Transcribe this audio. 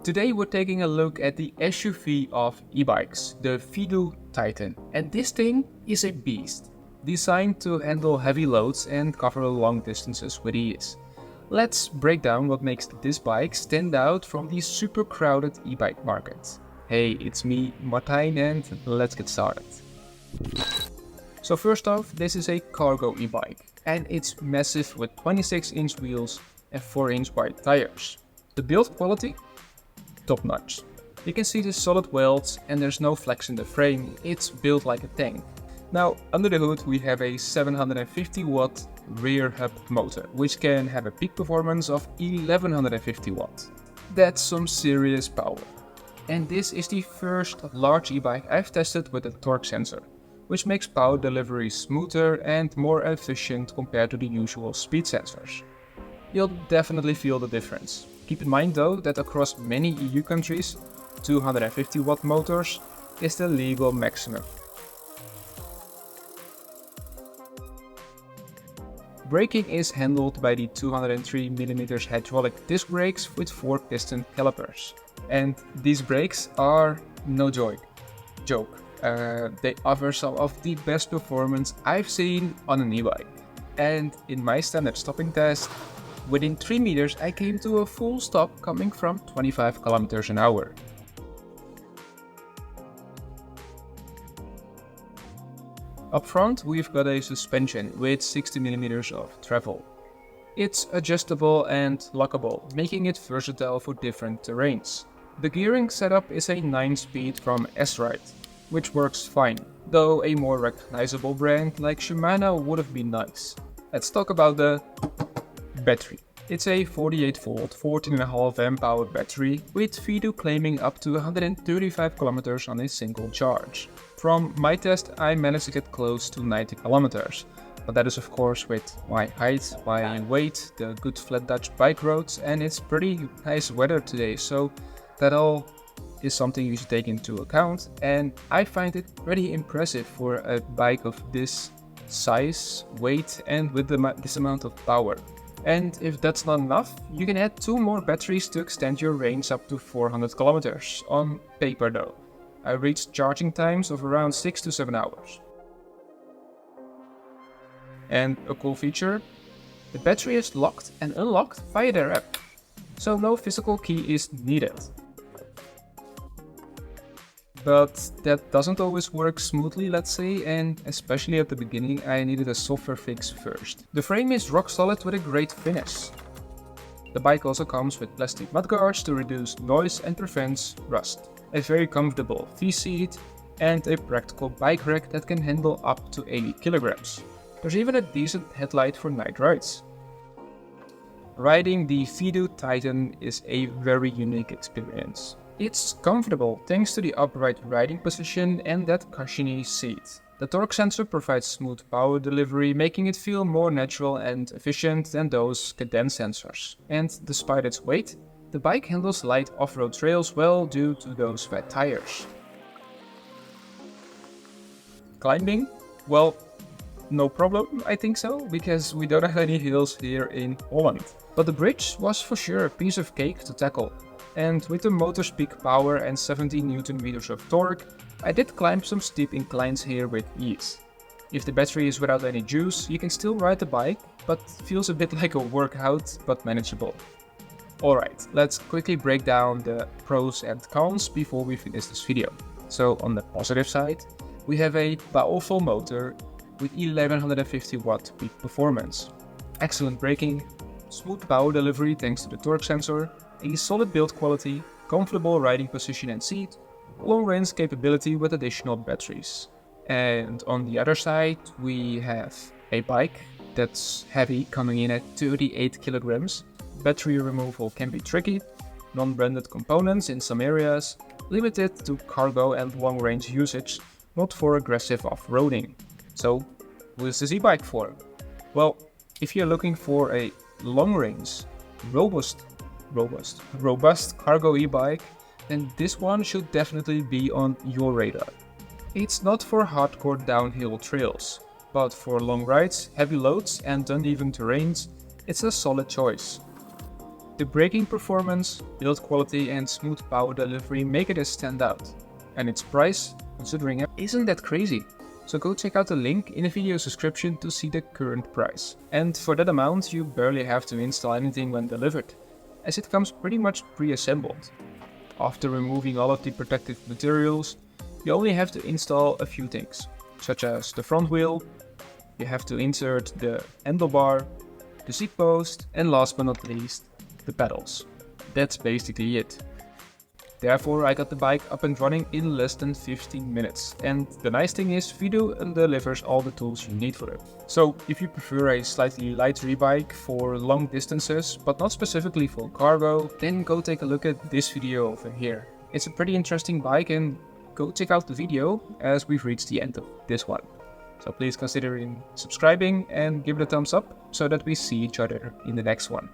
Today we're taking a look at the SUV of e-bikes, the Fiido Titan. And this thing is a beast, designed to handle heavy loads and cover long distances with ease. Let's break down what makes this bike stand out from the super crowded e-bike market. Hey, it's me, Martijn, and let's get started. So first off, this is a cargo e-bike, and it's massive with 26-inch wheels and 4-inch wide tires. The build quality? Top notch. You can see the solid welds and there's no flex in the frame, it's built like a tank. Now, under the hood we have a 750 watt rear hub motor, which can have a peak performance of 1150 watts. That's some serious power. And this is the first large e-bike I've tested with a torque sensor, which makes power delivery smoother and more efficient compared to the usual speed sensors. You'll definitely feel the difference. Keep in mind though that across many EU countries, 250 watt motors is the legal maximum. Braking is handled by the 203mm hydraulic disc brakes with 4-piston calipers. And these brakes are no joke. They offer some of the best performance I've seen on an e-bike. And in my standard stopping test, within 3 meters I came to a full stop coming from 25 km an hour. Up front we've got a suspension with 60mm of travel. It's adjustable and lockable, making it versatile for different terrains. The gearing setup is a 9-speed from 𝗏, which works fine, though a more recognizable brand like Shimano would have been nice. Let's talk about the battery. It's a 48V 14.5 amp hour battery, with Fiido claiming up to 135 km on a single charge. From my test I managed to get close to 90 km, but that is of course with my height, my weight, the good flat Dutch bike roads, and it's pretty nice weather today, so that all is something you should take into account, and I find it pretty impressive for a bike of this size, weight, and with this amount of power. And if that's not enough, you can add 2 more batteries to extend your range up to 400 km on paper though. I reached charging times of around 6 to 7 hours. And a cool feature, the battery is locked and unlocked via their app, so no physical key is needed. But that doesn't always work smoothly, let's say, and especially at the beginning I needed a software fix first. The frame is rock solid with a great finish. The bike also comes with plastic mudguards to reduce noise and prevents rust, a very comfortable V-seat, and a practical bike rack that can handle up to 80 kilograms. There's even a decent headlight for night rides. Riding the Fiido Titan is a very unique experience. It's comfortable thanks to the upright riding position and that cushiony seat. The torque sensor provides smooth power delivery, making it feel more natural and efficient than those cadence sensors. And despite its weight, the bike handles light off-road trails well due to those fat tires. Climbing? Well, no problem, I think so, because we don't have any hills here in Holland. But the bridge was for sure a piece of cake to tackle. And with the motor's peak power and 70 Nm of torque, I did climb some steep inclines here with ease. If the battery is without any juice, you can still ride the bike, but feels a bit like a workout, but manageable. Alright, let's quickly break down the pros and cons before we finish this video. So on the positive side, we have a powerful motor with 1150 watt peak performance, excellent braking, smooth power delivery thanks to the torque sensor, a solid build quality, comfortable riding position and seat, long range capability with additional batteries. And on the other side we have a bike that's heavy, coming in at 38 kilograms. Battery removal can be tricky, non-branded components in some areas, limited to cargo and long range usage, not for aggressive off-roading. So what is this e-bike for? Well, if you're looking for a long range, robust cargo e-bike, then this one should definitely be on your radar. It's not for hardcore downhill trails, but for long rides, heavy loads and uneven terrains, it's a solid choice. The braking performance, build quality and smooth power delivery make it a standout. And its price, considering it, isn't that crazy. So go check out the link in the video description to see the current price. And for that amount you barely have to install anything when delivered, as it comes pretty much pre-assembled. After removing all of the protective materials, you only have to install a few things, such as the front wheel, you have to insert the handlebar, the seat post, and last but not least, the pedals. That's basically it. Therefore, I got the bike up and running in less than 15 minutes. And the nice thing is, Fiido delivers all the tools you need for it. So, if you prefer a slightly lighter bike for long distances, but not specifically for cargo, then go take a look at this video over here. It's a pretty interesting bike, and go check out the video as we've reached the end of this one. So please consider subscribing and give it a thumbs up so that we see each other in the next one.